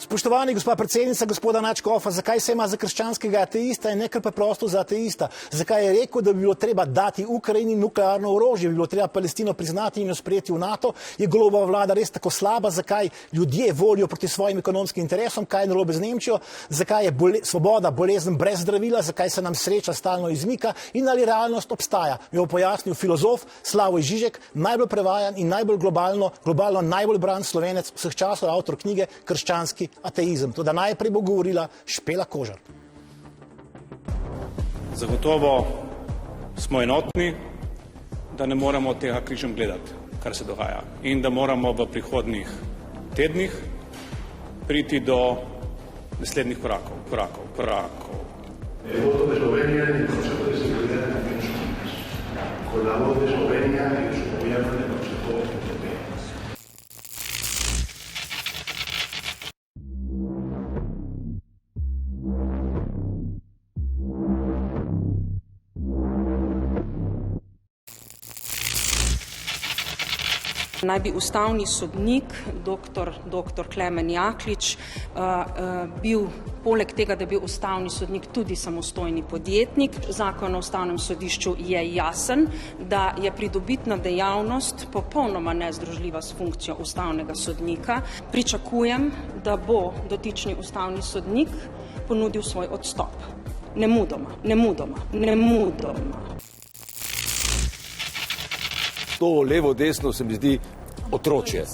Spoštovani gospa predsednica, gospoda Nadškofa, zakaj se ima za krščanskega ateista in ne kar preprosto za ateista? Zakaj je rekel, da bi bilo treba dati Ukrajini nuklearno orožje, bi bilo treba Palestino priznati in jo sprejeti v NATO? Je Golobova vlada res tako slaba? Zakaj ljudje volijo proti svojim ekonomskim interesom? Kaj je narobe z Nemčijo? Zakaj je svoboda bolezen brez zdravila? Zakaj se nam sreča stalno izmika? In ali realnost obstaja? Mi bo pojasnil filozof Slavoj Žižek, najbolj prevajan in najbolj globalno najbolj bran Slovenec vseh časov, avtor knjige Krščanski ateizem. Toda najprej bo govorila Špela Kožar. Zagotovo smo enotni, da ne moramo tega križem gledati, kar se dogaja. In da moramo v prihodnjih tednih priti do naslednjih korakov. El voto de Eslovenia en el Consejo de Seguridad de las Naciones Unidas, con la voz de Eslovenia y de su gobierno en el Consejo Europeo. Naj bi ustavni sodnik, dr. Klemen Jaklič, bil poleg tega, da je bil ustavni sodnik tudi samostojni podjetnik. Zakon o ustavnem sodišču je jasen, da je pridobitna dejavnost popolnoma nezdružljiva s funkcijo ustavnega sodnika. Pričakujem, da bo dotični ustavni sodnik ponudil svoj odstop. Nemudoma. To levo-desno se mi zdi otročje.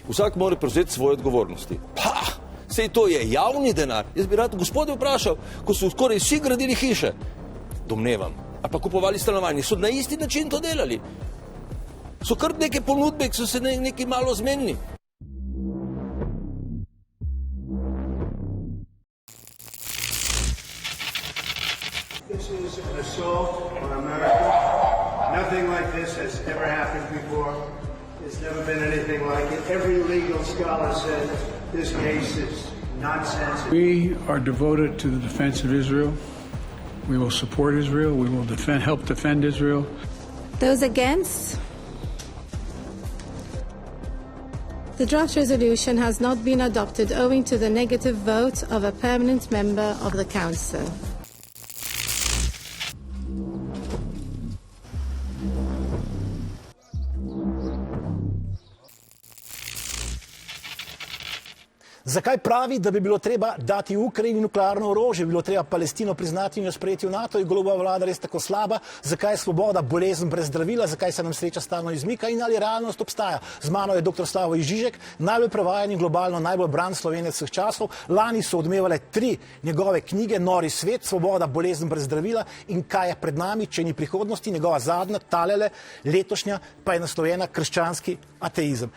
Vsak mora prevzeti svoje odgovornosti. Sej to je javni denar. Jaz bi rad gospode vprašal, ko so skoraj vsi gradili hiše, domnevam, ali pa kupovali stanovanje, so na isti način to delali. So kar neke ponudbe, ki so se neki malo zmenili. This is an assault on America. Nothing like this has ever happened before. There's never been anything like it. Every legal scholar says this case is nonsense. We are devoted to the defense of Israel. We will support Israel. We will help defend Israel. Those against? The draft resolution has not been adopted owing to the negative vote of a permanent member of the Council. Zakaj pravi, da bi bilo treba dati Ukrajini nuklearno orožje, bi bilo treba Palestino priznati in jo sprejeti v NATO? Je Golobova vlada res tako slaba? Zakaj je svoboda bolezen brez zdravila? Zakaj se nam sreča stalno izmika? In ali realnost obstaja? Z mano je dr. Slavoj Žižek, najbolj prevajan in globalno najbolj bran Slovenec vseh časov. Lani so odmevale 3 njegove knjige: Nori svet, Svoboda, bolezen brez zdravila in Kaj je pred nami, če ni prihodnosti. Njegova zadnja, talele, letošnja, pa je naslovljena Krščanski ateizem.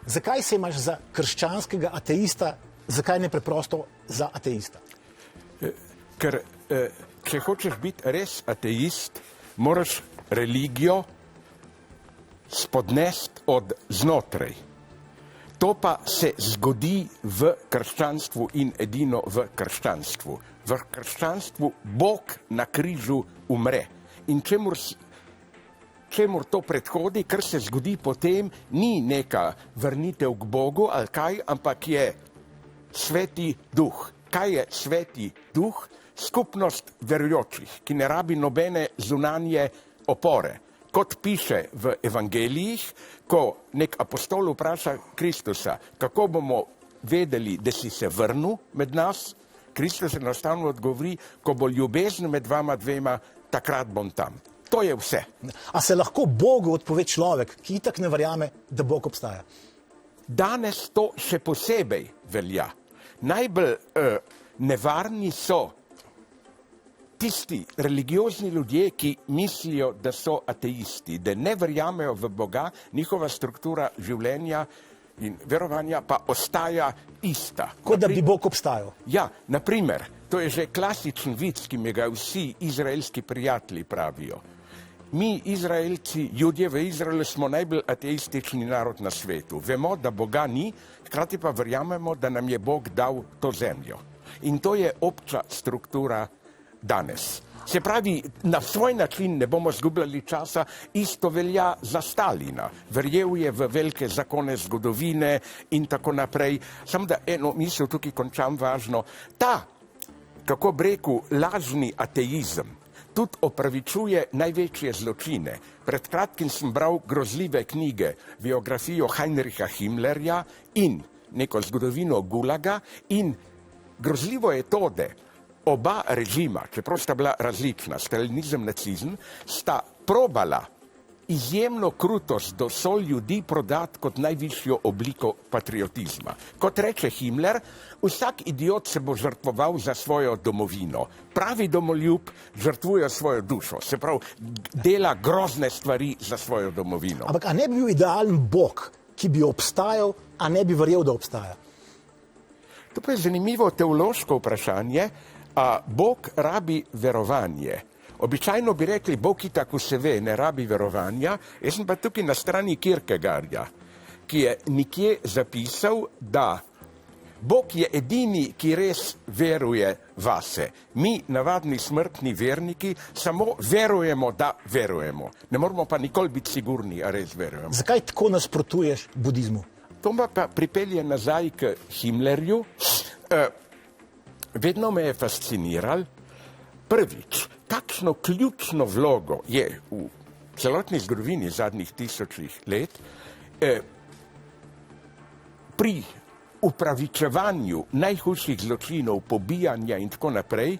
Zakaj se imaš za krščanskega ateista, zakaj ne preprosto za ateista? Ker če hočeš biti res ateist, moraš religijo spodnesti od znotraj. To pa se zgodi v krščanstvu in edino v krščanstvu. V krščanstvu Bog na križu umre. In čemur to predhodi, kar se zgodi potem, ni neka vrnitev k Bogu ali kaj, ampak je Sveti Duh. Kaj je Sveti Duh? Skupnost verujočih, ki ne rabi nobene zunanje opore. Kot piše v evangelijih, ko nek apostol vpraša Kristusa, kako bomo vedeli, da si se vrnil med nas, Kristus enostavno odgovori, ko bo ljubezen med vama dvema, takrat bom tam. To je vse. A se lahko Bogu odpove človek, ki itak ne verjame, da Bog obstaja? Danes to še posebej velja. Najbolj nevarni so tisti religiozni ljudje, ki mislijo, da so ateisti, da ne verjamejo v Boga, njihova struktura življenja in verovanja pa ostaja ista. Kot da bi Bog obstajal. Ja, naprimer, to je že klasičen vic, ki mi ga vsi izraelski prijatelji pravijo. Mi, Izraelci, ljudje v Izraelu, smo najbolj ateistični narod na svetu. Vemo, da Boga ni, hkrati pa verjamemo, da nam je Bog dal to zemljo. In to je obča struktura danes. Se pravi, na svoj način ne bomo zgubljali časa, isto velja za Stalina. Verjel je v velike zakone zgodovine in tako naprej. Samo da eno misel tukaj končam važno. Ta, kako bi rekel, lažni ateizem tudi opravičuje največje zločine. Pred kratkim sem bral grozljive knjige, biografijo Heinricha Himmlerja in neko zgodovino Gulaga in grozljivo je to, da oba režima, čeprav sta bila različna, stalinizem, nacizem, sta probala izjemno krutost do ljudi prodati kot najvišjo obliko patriotizma. Kot reče Himmler, vsak idiot se bo žrtvoval za svojo domovino. Pravi domoljub žrtvuje svojo dušo, se pravi, dela grozne stvari za svojo domovino. Ampak a ne bi bil idealen Bog, ki bi obstajal, a ne bi verjel, da obstaja? To pa je zanimivo teološko vprašanje, a Bog rabi verovanje. Običajno bi rekli, Bog itak vse ve, ne rabi verovanja. Jaz sem pa tukaj na strani Kierkegaarda, ki je nekje zapisal, da Bog je edini, ki res veruje vase. Mi, navadni smrtni verniki, samo verujemo, da verujemo. Ne moramo pa nikoli biti sigurni, a res verujemo. Zakaj tako nasprotuješ budizmu? To pa pripelje nazaj k Himmlerju. Vedno me je fasciniral. Prvič, kakšno ključno vlogo je v celotni zgodovini zadnjih 1000 let pri upravičevanju najhujših zločinov, pobijanja in tako naprej,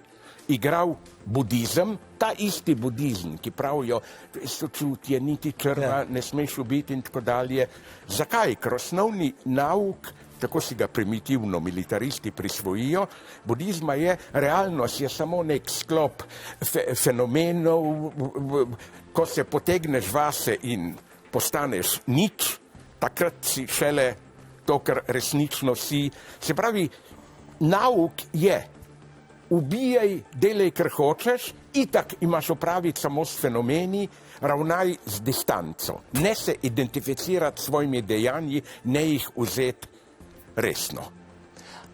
igral budizem, ta isti budizem, ki pravijo, sočutje, niti črva, ne smeš ubiti in tako dalje. Zakaj? Ker osnovni nauk, tako si ga primitivno militaristi prisvojijo, budizma je, realnost je samo nek sklop fenomenov, ko se potegneš vase in postaneš nič, takrat si šele to, kar resnično si. Se pravi, nauk je, ubijaj, delaj, kar hočeš, itak imaš opraviti samo s fenomeni, ravnaj z distanco. Ne se identificirati s svojimi dejanji, ne jih vzeti resno.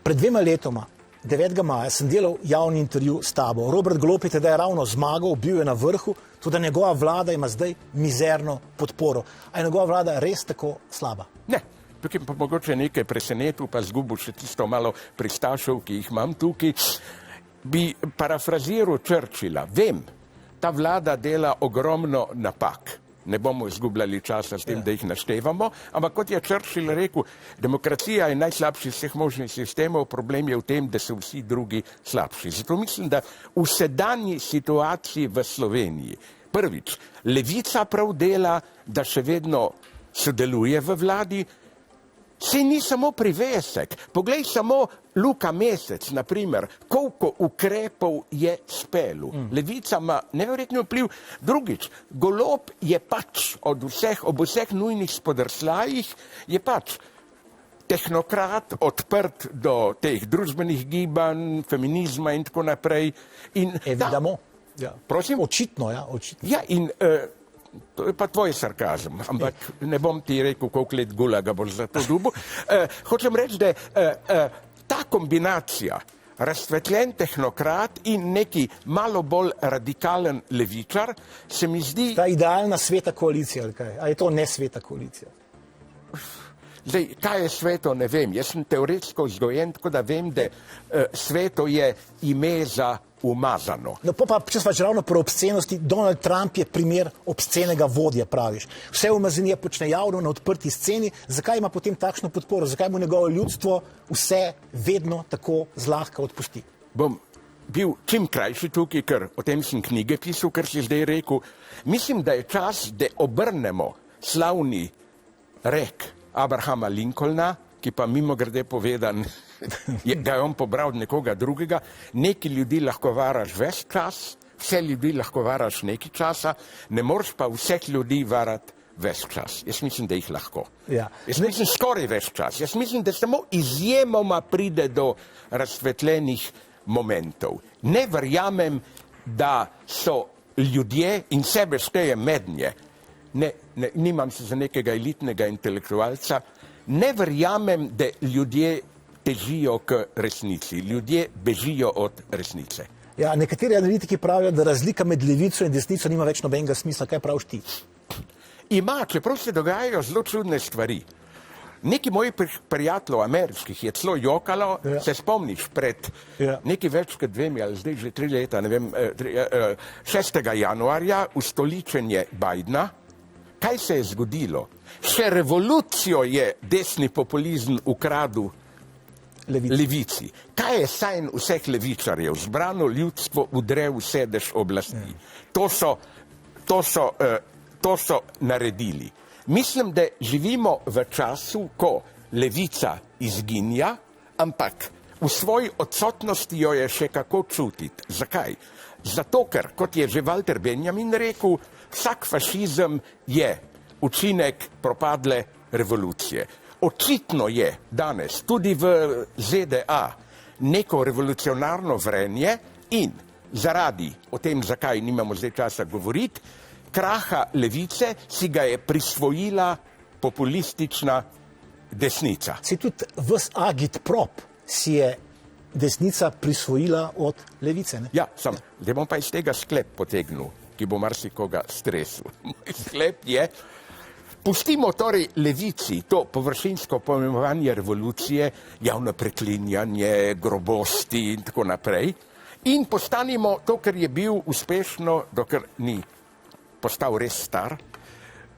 Pred 2 letoma, 9. maja, sem delal javni intervju s tabo. Robert Golob je teda ravno zmagal, bil je na vrhu, tudi njegova vlada ima zdaj mizerno podporo. A je njegova vlada res tako slaba? Ne. Tukaj pa mogoče nekaj presenetil, pa zgubil še tisto malo pristašev, ki jih imam tukaj. Bi parafraziral Churchilla. Vem, ta vlada dela ogromno napak. Ne bomo izgubljali časa s tem, da jih naštevamo, ampak kot je Churchill rekel, demokracija je najslabši vseh možnih sistemov, problem je v tem, da so vsi drugi slabši. Zato mislim, da v sedanji situaciji v Sloveniji, prvič, levica prav dela, da še vedno sodeluje v vladi. Sej ni samo privesek. Poglej samo Luka Mesec, na primer, koliko ukrepov je spelu. Levica ima neverjetno vpliv. Drugič, Golob je pač ob vseh nujnih spodrsljajih, je pač tehnokrat, odprt do teh družbenih gibanj, feminizma in tako naprej. Vidimo. Ja. Prosim? Očitno, ja, očitno. Ja, in to je pa tvoj sarkazem, ampak ne bom ti rekel, koliko let Gulaga boš za to dobil. Hočem reči, da ta kombinacija razsvetljen tehnokrat in neki malo bolj radikalen levičar se mi zdi... Ta idealna sveta koalicija, ali kaj? A je to nesveta koalicija? Zdaj, kaj je sveto, ne vem. Jaz sem teoretsko vzgojen, tako da vem, da sveto je ime za umazano. No, pa če sva ravno pri obscenosti, Donald Trump je primer obscenega vodja, praviš. Vse umazanije počne javno na odprti sceni, zakaj ima potem takšno podporo? Zakaj mu njegovo ljudstvo vse vedno tako zlahka odpusti? Bom bil čim krajši tukaj, ker o tem sem knjige pisal, kar si zdaj rekel. Mislim, da je čas, da obrnemo slavni rek Abrahama Lincolna, ki pa mimogrede povedan, ga je on pobral od nekoga drugega. Neki ljudi lahko varaš ves čas, vse ljudi lahko varaš nekaj časa, ne moreš pa vseh ljudi varati ves čas. Jaz mislim, da jih lahko. Ja. Jaz mislim, skoraj ves čas. Jaz mislim, da samo izjemoma pride do razsvetljenih momentov. Ne verjamem, da so ljudje in sebe štejem mednje. Nimam se za nekega elitnega intelektualca. Ne verjamem, da ljudje težijo k resnici. Ljudje bežijo od resnice. Ja, nekateri analitiki pravijo, da razlika med levico in desnico nima več nobenega smisla. Kaj praviš ti? Ima, čeprav se dogajajo zelo čudne stvari. Neki moji prijatelji ameriških je celo jokalo, se spomniš, pred nekaj več kot 2 ali zdaj že 3 leta, ne vem, 6. januarja ustoličenje Bidna. Kaj se je zgodilo? Še revolucijo je desni populizem ukradel levici. Kaj je sajn vseh levičarjev? Zbrano ljudstvo udre v sedež oblasti. To so naredili. Mislim, da živimo v času, ko levica izginja, ampak v svoji odsotnosti jo je še kako čutiti. Zakaj? Zato, ker, kot je že Walter Benjamin rekel, vsak fašizem je učinek propadle revolucije. Očitno je danes tudi v ZDA neko revolucionarno vrenje in zaradi, o tem zakaj nimamo zdaj časa govoriti, kraha levice si ga je prisvojila populistična desnica. Si tudi vs agitprop si je desnica prisvojila od levice, ne? Ja, da bom pa iz tega sklep potegnil, ki bo marsikoga stresel. Moj sklep je, pustimo torej levici to površinsko pojmovanje revolucije, javno preklinjanje, grobosti in tako naprej, in postanimo to, kar je bil uspešno, dokler ni postal res star.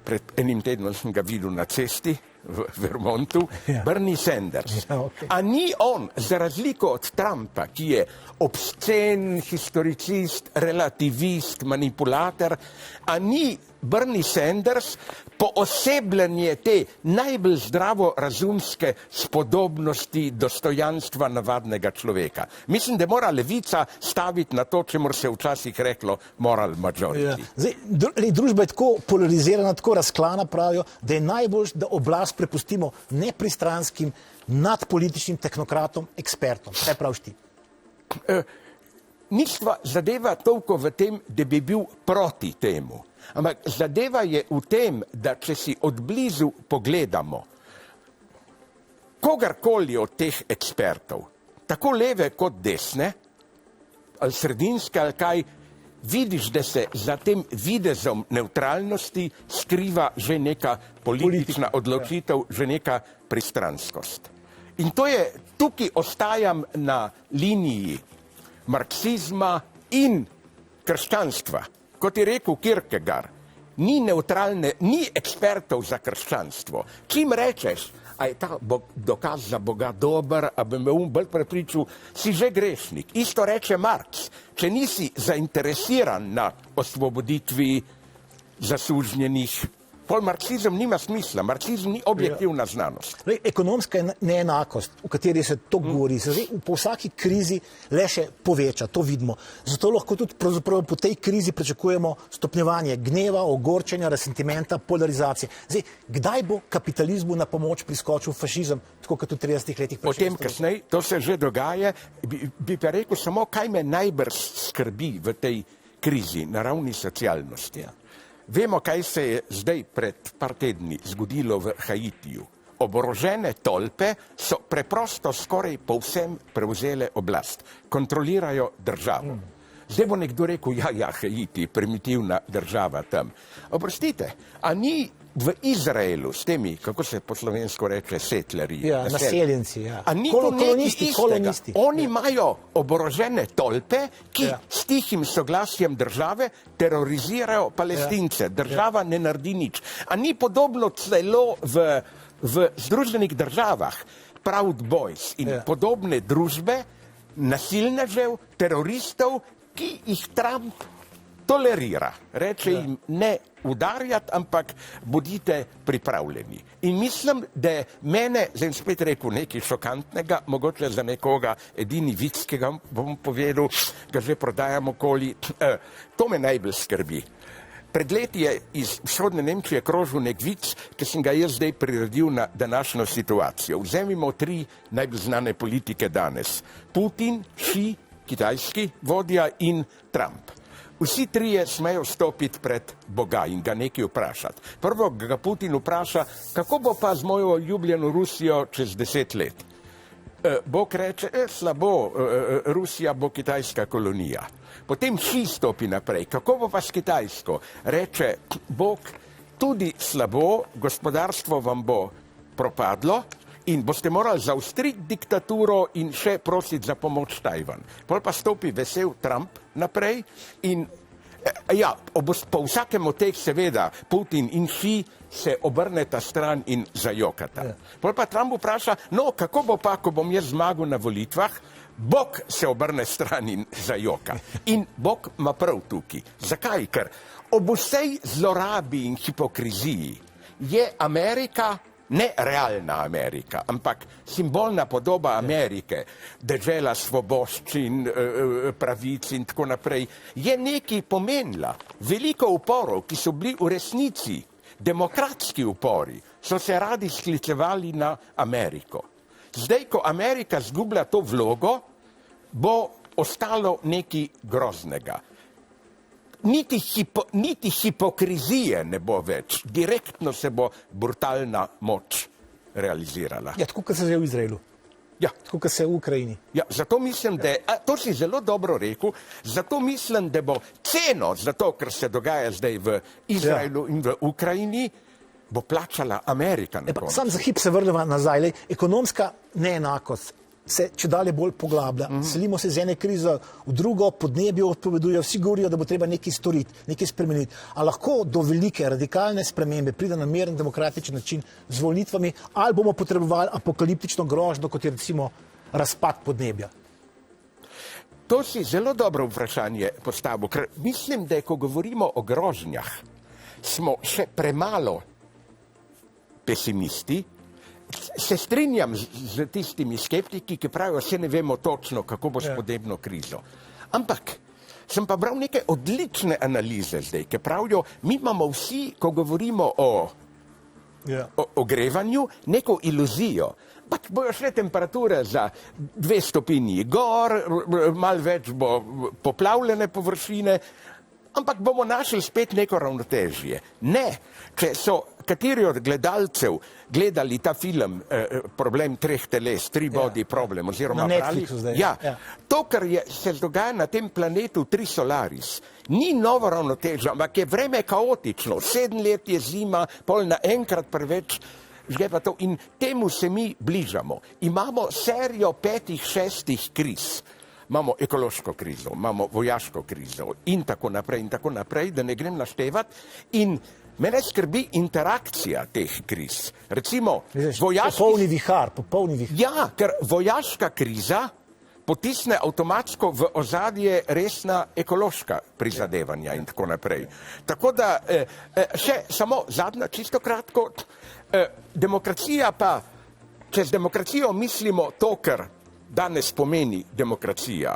Pred enim tednom sem ga videl na cesti v Vermontu, Bernie Sanders. A ni on, za razliko od Trumpa, ki je obscen, historicist, relativist, manipulator, a ni Bernie Sanders poosebljenje te najbolj zdravorazumske spodobnosti dostojanstva navadnega človeka. Mislim, da mora levica staviti na to, čemur se včasih reklo moral majority. Zdaj, družba je tako polarizirana, tako razklana, pravijo, da je najbolj, da oblast prepustimo nepristranskim, nadpolitičnim tehnokratom, ekspertom. Kaj praviš ti? Nistva zadeva toliko v tem, da bi bil proti temu. Ampak zadeva je v tem, da če si odblizu pogledamo kogarkoli od teh ekspertov, tako leve kot desne, ali sredinske ali kaj, vidiš, da se za tem videzom neutralnosti skriva že neka politična odločitev, že neka pristranskost. In to je, tukaj ostajam na liniji marksizma in krščanstva. Kot je rekel Kierkegaard, ni neutralne, ni ekspertov za krščanstvo. Čim rečeš, a je ta dokaz za Boga dober, a bi me bolj prepričal, si že grešnik. Isto reče Marx, če nisi zainteresiran na osvoboditvi zasužnjenih, pol marksizem nima smisla, marksizem ni objektivna znanost. Ekonomska neenakost, o kateri se to govori, se zdaj po vsaki krizi le še poveča, to vidimo. Zato lahko tudi pravzaprav po tej krizi pričakujemo stopnjevanje gneva, ogorčenja, resentimenta, polarizacije. Zdaj, kdaj bo kapitalizmu na pomoč priskočil fašizem, tako kot v 30 letih? Potem kasneje, to se že dogaja, bi pa rekel samo, kaj me najbrž skrbi v tej krizi na ravni socialnosti. Vemo, kaj se je zdaj pred par tedni zgodilo v Haitiju. Oborožene tolpe so preprosto skoraj povsem prevzele oblast. Kontrolirajo državo. Zdaj bo nekdo rekel, ja, Haiti, primitivna država tam. Oprostite, a ni v Izraelu s temi, kako se po slovensko reče, settlerji? Ja, naseljenci, ja. A ni to nekaj istega? Oni imajo oborožene tolpe, ki s tihim soglasjem države terorizirajo Palestince. Država ne naredi nič. A ni podobno celo v Združenih državah, Proud Boys in podobne družbe, nasilnežev, teroristov, ki jih Trump tolerira. Reče jim ne udarjati, ampak bodite pripravljeni. In mislim, da mene, zdaj spet rekel nekaj šokantnega, mogoče za nekoga edini vic, ki ga bom povedal, ga že prodajam okoli, to me najbolj skrbi. Pred leti je iz vzhodne Nemčije krožil nek vic, ki sem ga jaz zdaj priredil na današnjo situacijo. Vzemimo 3 najbolj znane politike danes. Putin, Xi, kitajski vodja in Trump. Vsi 3 smejo stopiti pred Boga in ga nekaj vprašati. Prvo ga Putin vpraša, kako bo pa z mojo ljubljeno Rusijo čez 10 let. Bog reče, slabo, Rusija bo kitajska kolonija. Potem Xi stopi naprej. Kako bo pa s Kitajsko? Reče Bog, tudi slabo, gospodarstvo vam bo propadlo in boste morali zaustriti diktaturo in še prositi za pomoč Tajvan. Pol pa stopi vesel Trump naprej in po vsakem od teh seveda Putin in Xi se obrneta stran in zajokata. Pol pa Trump vpraša, no kako bo pa, ko bom jaz zmagal na volitvah, Bog se obrne stran in zajoka. In Bog ima prav tukaj. Zakaj? Ker ob vsej zlorabi in hipokriziji je Amerika, ne realna Amerika, ampak simbolna podoba Amerike, dežela svoboščin, pravic in tako naprej, je nekaj pomenila. Veliko uporov, ki so bili v resnici demokratski upori, so se radi sklicevali na Ameriko. Zdaj, ko Amerika zgublja to vlogo, bo ostalo nekaj groznega. Niti hipokrizije ne bo več. Direktno se bo brutalna moč realizirala. Ja, tako kot se je v Izraelu. Ja. Tako kot se je v Ukrajini. Ja, zato mislim, da to si zelo dobro rekel, zato mislim, da bo ceno za to, kar se dogaja zdaj v Izraelu in v Ukrajini, bo plačala Amerika. Sam za hip se vrnemo nazaj. Ekonomska neenakost se čedalje bolj poglablja. Selimo se iz ene krize v drugo, podnebje odpovedujejo, vsi govorijo, da bo treba nekaj storiti, nekaj spremeniti. A lahko do velike radikalne spremembe pride na miren demokratičen način z volitvami, ali bomo potrebovali apokaliptično grožnjo, kot je recimo razpad podnebja? To si zelo dobro vprašanje postavil, ker mislim, da ko govorimo o grožnjah, smo še premalo pesimisti. Se strinjam z tistimi skeptiki, ki pravijo, se ne vemo točno, kako bo s podnebno krizo. Ampak sem pa bral neke odlične analize zdaj, ki pravijo, mi imamo vsi, ko govorimo o ogrevanju, neko iluzijo. Pač bojo šle temperature za 2 stopinji gor, malo več bo poplavljene površine, ampak bomo našli spet neko ravnotežje. Ne, če so kateri od gledalcev gledali ta film Problem 3 teles, 3 body problem, oziroma na Netflixu zdaj. To, kar se dogaja na tem planetu 3 Solaris, ni novo ravnotežje, ampak je vreme kaotično. 7 let je zima, pol naenkrat preveč žgepa to in temu se mi bližamo. Imamo serijo 5, 6 kriz. Imamo ekološko krizo, imamo vojaško krizo in tako naprej, da ne grem naštevati. In mene skrbi interakcija teh kriz. Recimo, popolni vihar. Ja, ker vojaška kriza potisne avtomatsko v ozadje resna ekološka prizadevanja in tako naprej. Tako da, še samo zadnja, čisto kratko, demokracija pa, če z demokracijo mislimo to, kar danes pomeni demokracija,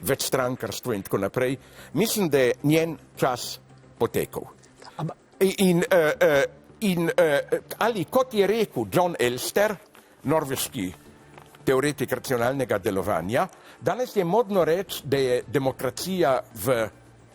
večstrankarstvo in tako naprej, mislim, da je njen čas potekal. Ali kot je rekel John Elster, norveški teoretik racionalnega delovanja, danes je modno reči, da je demokracija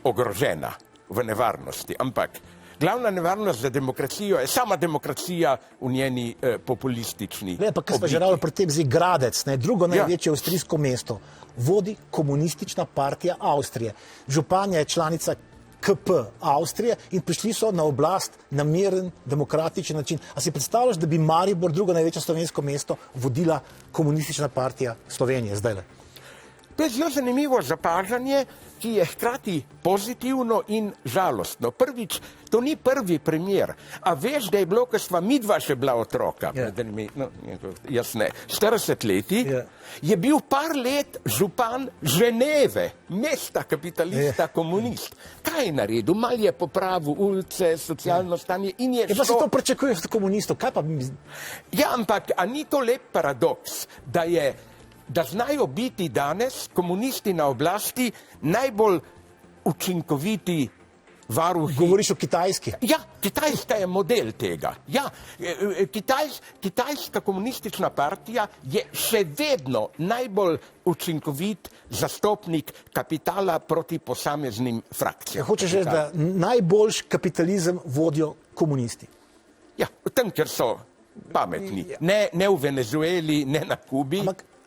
ogrožena, v nevarnosti, ampak glavna nevarnost za demokracijo je sama demokracija v njeni populistični obliki. Pa kaj smo že ravno pri tem zdaj Gradec, drugo največje avstrijsko mesto, vodi komunistična partija Avstrije. Županja je članica KP Avstrije in prišli so na oblast na miren, demokratičen način. A si predstavljaš, da bi Maribor, drugo največje slovensko mesto, vodila komunistična partija Slovenije zdajle? To je zelo zanimivo zapažanje, ki je hkrati pozitivno in žalostno. Prvič, to ni prvi primer. A veš, da je bilo, ko sva midva še bila otroka, jaz ne, 40 leti, je bil par let župan Ženeve, mesta kapitalista, komunist. Kaj je naredil? Mal je popravil ulice, socialno stanje in je šlo... Pa se to pričakuješ od komunistov, kaj pa... Ja, ampak, a ni to lep paradoks, da znajo biti danes komunisti na oblasti najbolj učinkoviti varuhi. Govoriš o Kitajski? Ja, Kitajska je model tega. Ja, Kitajska komunistična partija je še vedno najbolj učinkovit zastopnik kapitala proti posameznim frakcijam. Hočeš reči, da najboljši kapitalizem vodijo komunisti? Ja, tam, kjer so pametni. Ne v Venezueli, ne na Kubi.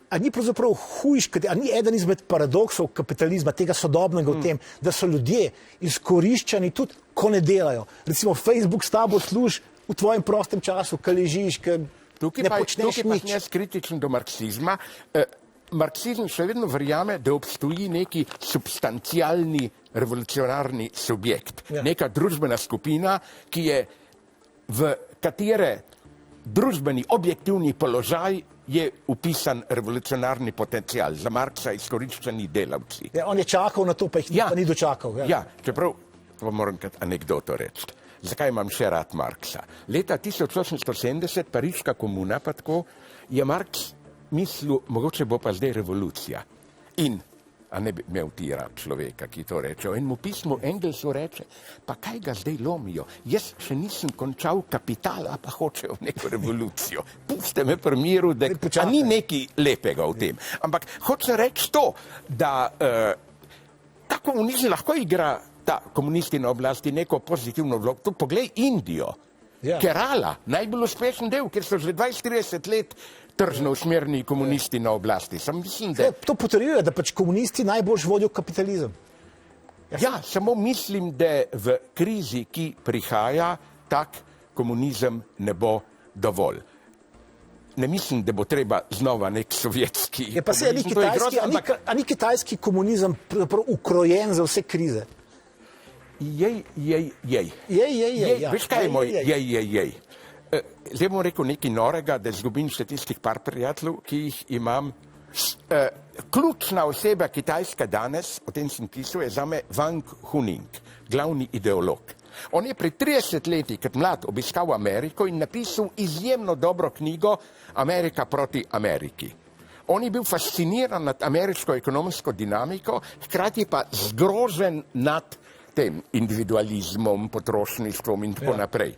a ni pravzaprav hujš, a ni eden izmed paradoksov kapitalizma, tega sodobnega v tem, da so ljudje izkoriščani tudi, ko ne delajo. Recimo Facebook s tabo služi v tvojem prostem času, ko ležiš, ko ne počneš nič. Tukaj pa jaz kritičen do marksizma. Marksizem še vedno verjame, da obstoji neki substancialni revolucionarni subjekt. Ja. Neka družbena skupina, ki je v katere družbeni objektivni položaj je upisan revolucionarni potencial. Za Marksa izkoriščeni delavci. Ja, on je čakal na to, pa jih pa ni dočakal. Ja, čeprav, pa moram kot anekdoto reči. Zakaj imam še rad Marksa? Leta 1870, Pariška komuna, pa tako, je Marks mislil, mogoče bo pa zdaj revolucija. In, a ne bi imel ti rad človeka, ki to reče. In mu pismu Engelsu reče, pa kaj ga zdaj lomijo? Jaz še nisem končal kapitala, pa hočejo neko revolucijo. Puste me pri miru, da ni nekaj lepega v tem. Ampak hoče reči to, da ta komunizem lahko igra, ta komunisti na oblasti, neko pozitivno vlogo. Tu poglej Indijo, Kerala, najbolj uspešen del, ker so že 20-30 let tržno usmerni komunisti na oblasti. Mislim, da... To potrjuje, da pač komunisti najbolj vodijo kapitalizem. Ja, samo mislim, da v krizi, ki prihaja, tak komunizem ne bo dovolj. Ne mislim, da bo treba znova nek sovjetski komunizem. A ni kitajski komunizem ukrojen za vse krize? Jej. Veš kaj je moj jej? Zdaj bom rekel nekaj norega, da izgubim še tistih par prijateljev, ki jih imam. Ključna oseba Kitajska danes, o tem sem pisal, je zame Wang Huning, glavni ideolog. On je pri 30 letih kot mlad obiskal Ameriko in napisal izjemno dobro knjigo Amerika proti Ameriki. On je bil fasciniran nad ameriško ekonomsko dinamiko, hkrati pa zgrožen nad tem individualizmom, potrošništvom in tako naprej.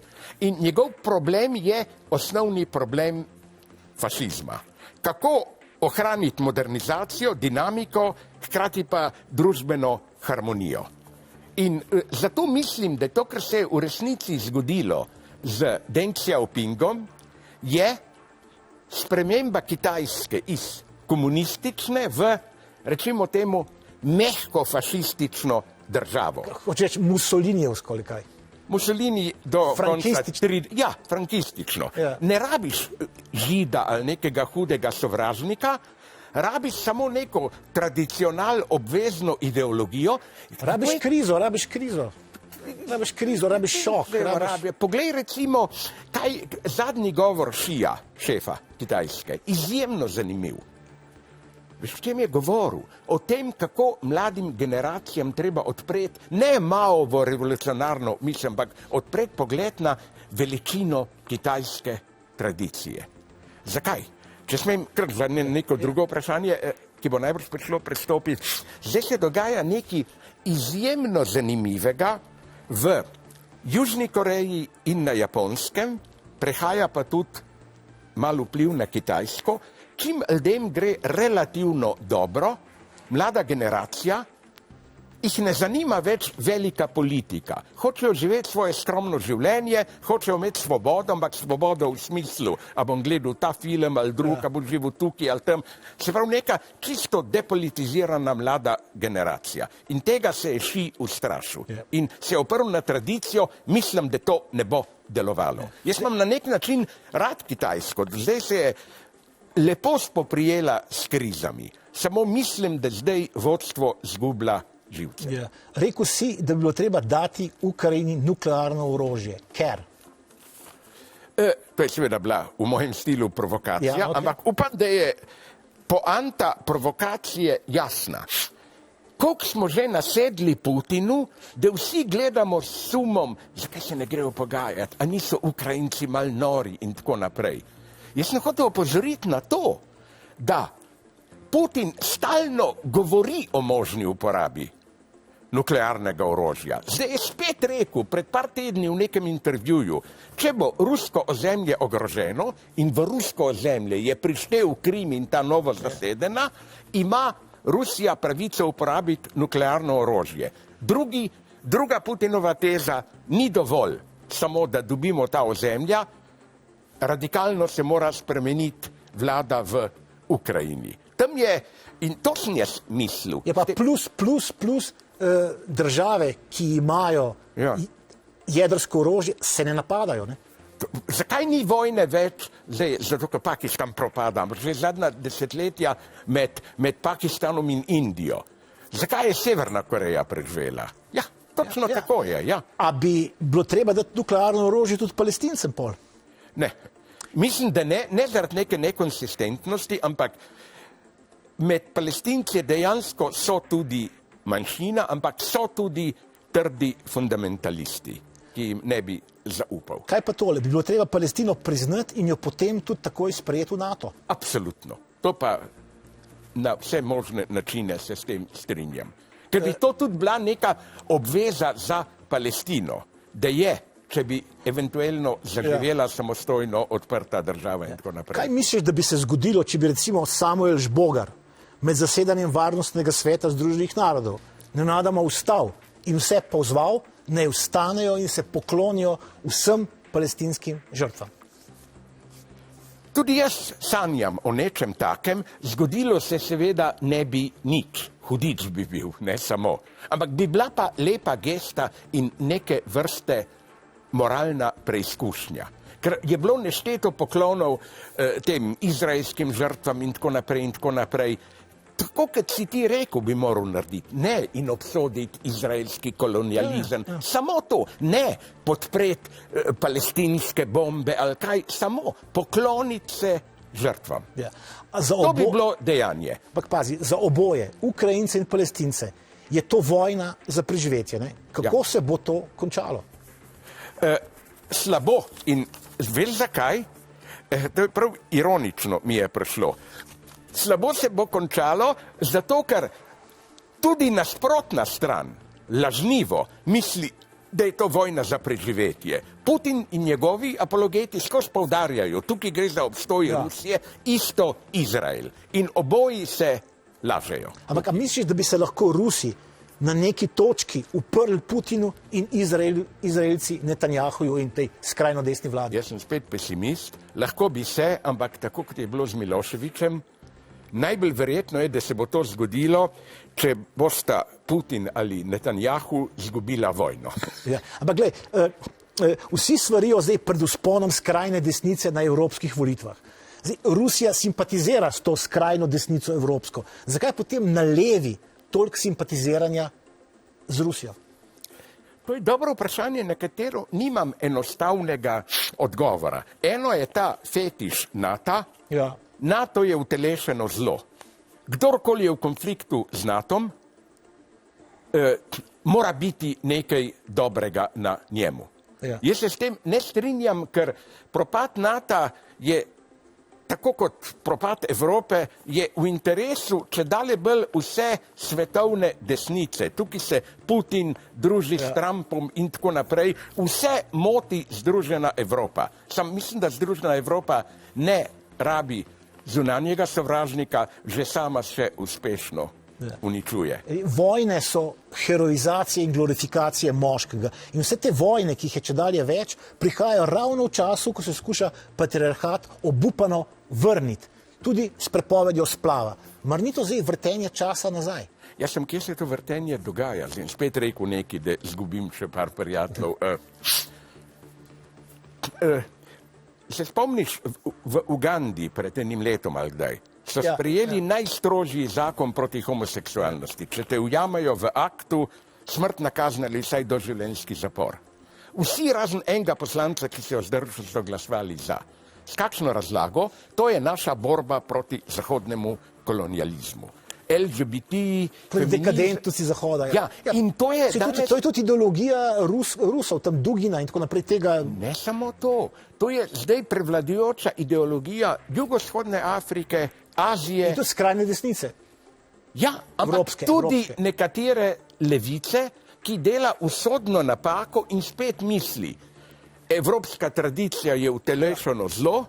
In njegov problem je osnovni problem fašizma. Kako ohraniti modernizacijo, dinamiko, hkrati pa družbeno harmonijo. In zato mislim, da to, kar se je v resnici zgodilo z Deng Xiaopingom, je sprememba Kitajske iz komunistične v, rečimo temu, mehko fašistično državo. Hoče reči Mussolinijevsko ali kaj? Mussolini do konca... Ja, frankistično. Ja. Ne rabiš žida ali nekega hudega sovražnika, rabiš samo neko tradicional obvezno ideologijo. Rabiš krizo, rabiš šok. Poglej recimo, kaj zadnji govor Šija, šefa Kitajske, izjemno zanimiv. Veš, v čem je govoril? O tem, kako mladim generacijam treba odpreti, ne Maovo revolucionarno misel, ampak odpreti pogled na veličino kitajske tradicije. Zakaj? Če smem kar za neko drugo vprašanje, ki bo najbrž prišlo prestopiti. Zdaj se dogaja nekaj izjemno zanimivega v Južni Koreji in na Japonskem, prehaja pa tudi malo vpliv na Kitajsko. Čim ljudem gre relativno dobro, mlada generacija, jih ne zanima več velika politika. Hočejo živeti svoje skromno življenje, hočejo imeti svobodo, ampak svobodo v smislu, a bom gledal ta film ali drug, a bom živel tukaj ali tam. Se pravi, neka čisto depolitizirana mlada generacija. In tega se je Ši ustrašil. In se je oprl na tradicijo, mislim, da to ne bo delovalo. Jaz imam na nek način rad Kitajsko, zdaj se je lepo spoprijela s krizami. Samo mislim, da zdaj vodstvo zgublja živce. Ja. Rekel si, da bi bilo treba dati Ukrajini nuklearno orožje. Ker? To je seveda bila v mojem stilu provokacija, ja, okay. Ampak upam, da je poanta provokacije jasna. Koliko smo že nasedli Putinu, da vsi gledamo s sumom, zakaj se ne grejo pogajati, a niso Ukrajinci mal nori in tako naprej. Jaz sem hotel opozoriti na to, da Putin stalno govori o možni uporabi nuklearnega orožja. Zdaj je spet rekel, pred par tedni v nekem intervjuju, če bo rusko ozemlje ogroženo in v rusko ozemlje je prištel Krim in ta novo zasedena, ima Rusija pravico uporabiti nuklearno orožje. Druga Putinova teza, ni dovolj samo, da dobimo ta ozemlja, radikalno se mora spremeniti vlada v Ukrajini. Tam je, in to sem jaz mislil. Je pa plus države, ki imajo jedrsko orožje, se ne napadajo. Ne? Zakaj ni vojne več, zdaj, zato ker Pakistan propada, ampak že zadnja desetletja med Pakistanom in Indijo. Zakaj je Severna Koreja preživela? Ja, točno tako je, ja. A bi bilo treba dati nuklearno orožje tudi Palestincem pol? Ne, mislim, da ne zaradi neke nekonsistentnosti, ampak med Palestinci dejansko so tudi manjšina, ampak so tudi trdi fundamentalisti, ki jim ne bi zaupal. Kaj pa tole? Bi bilo treba Palestino priznati in jo potem tudi takoj sprejeti v NATO? Absolutno. To pa na vse možne načine se s tem strinjam. Ker bi to tudi bila neka obveza za Palestino, da je, če bi eventualno zaživela samostojno odprta država in tako naprej. Kaj misliš, da bi se zgodilo, če bi recimo Samuel Žbogar med zasedanjem Varnostnega sveta Združenih narodov nenadoma vstal in vse pozval, naj vstanejo in se poklonijo vsem palestinskim žrtvam? Tudi jaz sanjam o nečem takem, zgodilo se seveda ne bi nič, hudič bi bil, ne samo, ampak bi bila pa lepa gesta in neke vrste moralna preizkušnja. Ker je bilo nešteto poklonov tem izraelskim žrtvam in tako naprej. Tako, kot si ti rekel, bi moral narediti. Ne in obsoditi izraelski kolonializem. Samo to. Ne podpreti palestinske bombe ali kaj. Samo pokloniti se žrtvam. To bi bilo dejanje. Ampak pazi, za oboje, Ukrajince in Palestince, je to vojna za preživetje. Ne? Kako se bo to končalo? Slabo. In veš zakaj? To je prav ironično mi je prišlo. Slabo se bo končalo, zato ker tudi nasprotna stran, lažnivo, misli, da je to vojna za preživetje. Putin in njegovi apologeti skozi poudarjajo, tukaj gre za obstoj Rusije, isto Izrael. In oboji se lažejo. Ampak a misliš, da bi se lahko Rusi na neki točki uprli Putinu in Izraelci Netanjahuju in tej skrajno desni vladi? Jaz sem spet pesimist, lahko bi se, ampak tako kot je bilo z Miloševičem, najbolj verjetno je, da se bo to zgodilo, če bosta Putin ali Netanjahu izgubila vojno. Ampak glej, vsi svarijo zdaj pred vzponom skrajne desnice na evropskih volitvah. Zdaj, Rusija simpatizira s to skrajno desnico evropsko. Zakaj potem na levi toliko simpatiziranja z Rusijo? To je dobro vprašanje, na katero nimam enostavnega odgovora. Eno je ta fetiš NATO. NATO je utelešeno zlo. Kdorkoli je v konfliktu z NATO-om, mora biti nekaj dobrega na njemu. Jaz se s tem ne strinjam, ker propad NATO je, tako kot propad Evrope, je v interesu čedalje bolj vse svetovne desnice. Tukaj se Putin druži s Trumpom in tako naprej. Vse moti Združena Evropa. Sam mislim, da Združena Evropa ne rabi zunanjega sovražnika, že sama se uspešno uničuje. Vojne so heroizacije in glorifikacije moškega. In vse te vojne, ki jih je čedalje več, prihajajo ravno v času, ko se skuša patriarhat obupano vrniti. Tudi s prepovedjo splava. Mar ni to zdaj vrtenje časa nazaj? Jaz sem, kje se to vrtenje dogaja? Zdaj spet rekel nekaj, da zgubim še par prijateljev. Se spomniš, v Ugandi pred enim letom ali kdaj so sprejeli najstrožji zakon proti homoseksualnosti. Če te ujamajo v aktu, smrtna kazna ali vsaj doživljenjski zapor. Vsi razen enega poslanca, ki se je vzdržal, so glasovali za. S kakšno razlago? To je naša borba proti zahodnemu kolonializmu. LGBT, dekadentnosti Zahoda. In to je to je tudi ideologija Rusov, tam Dugina in tako naprej tega. Ne samo to. To je zdaj prevladujoča ideologija jugovzhodne Afrike, Azije. In tudi skrajne desnice. Ja, ampak tudi nekatere levice, ki dela usodno napako in spet misli, evropska tradicija je utelešeno zlo,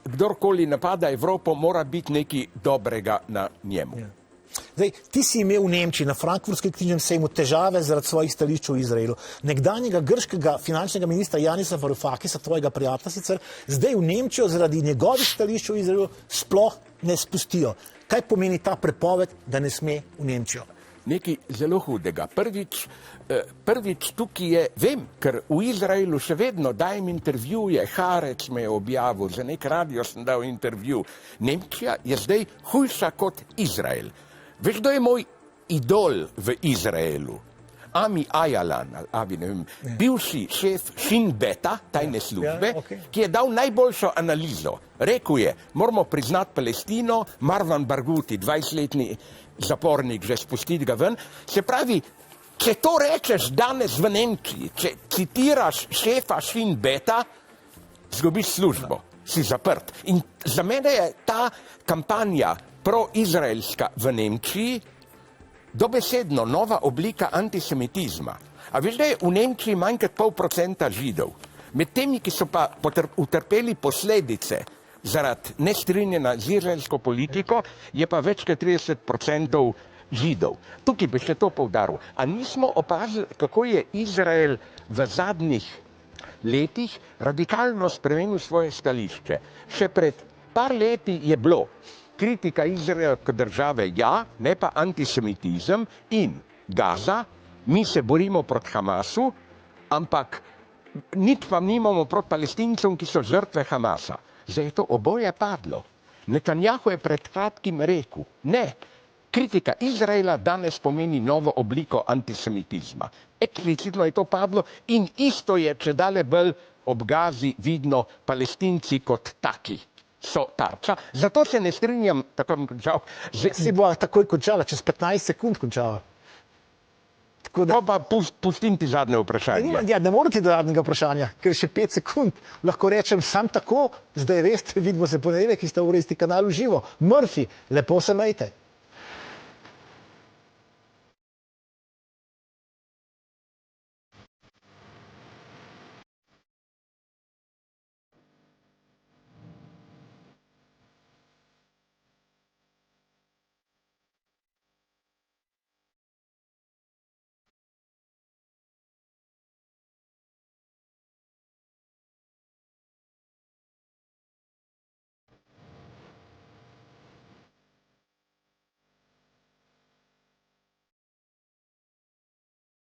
kdorkoli napada Evropo, mora biti nekaj dobrega na njemu. Zdaj, ti si imel v Nemčiji na Frankfurtskem knjižnem sejmu težave zaradi svojih stališč v Izraelu. Nekdanjega grškega finančnega ministra Janisa Varoufakisa, tvojega prijatelja sicer, zdaj v Nemčijo zaradi njegovih stališč v Izraelu sploh ne spustijo. Kaj pomeni ta prepoved, da ne sme v Nemčijo? Nekaj zelo hudega. Prvič tukaj je, vem, ker v Izraelu še vedno dajem intervjuje, Haaretz me je objavil, za nek radio sem dal intervju. Nemčija je zdaj hujša kot Izrael. Veš, kdo je moj idol v Izraelu? Ami Ajalan, bivši šef Shin Beta, tajne službe, ki je dal najboljšo analizo. Rekl je, moramo priznati Palestino, Marwan Barghouti, 20-letni zapornik, že spustiti ga ven. Se pravi, če to rečeš danes v Nemčiji, če citiraš šefa Shin Beta, zgubiš službo, si zaprt. In za mene je ta kampanja proizraelska v Nemčiji dobesedno nova oblika antisemitizma. A veš, da je v Nemčiji manj kot 0,5% Židov. Med temi, ki so pa utrpeli posledice zaradi nestrinjanja z izraelsko politiko, je pa več kot 30% Židov. Tukaj bi še to poudaril. A nismo opazili, kako je Izrael v zadnjih letih radikalno spremenil svoje stališče? Še pred par leti je bilo kritika Izraela kot države, ja, ne pa antisemitizem in Gaza, mi se borimo proti Hamasu, ampak nič pa nimamo proti Palestincem, ki so žrtve Hamasa. Zdaj je to oboje padlo. Netanjahu je pred kratkim rekel, ne, kritika Izraela danes pomeni novo obliko antisemitizma. Eksplicitno je to padlo in isto je, če dale bolj ob Gazi vidno Palestinci kot taki so tarča. Zato se ne strinjam, tako bom končal. Si bo takoj končala, čez 15 sekund končala. To pa pustim ti zadnje vprašanje. Ja, ne morate do zadnjega vprašanja, ker še 5 sekund. Lahko rečem sam tako, zdaj veste, vidimo se ponedeljek, ki ste v Isti kanalu živo. Murphy, lepo se majte.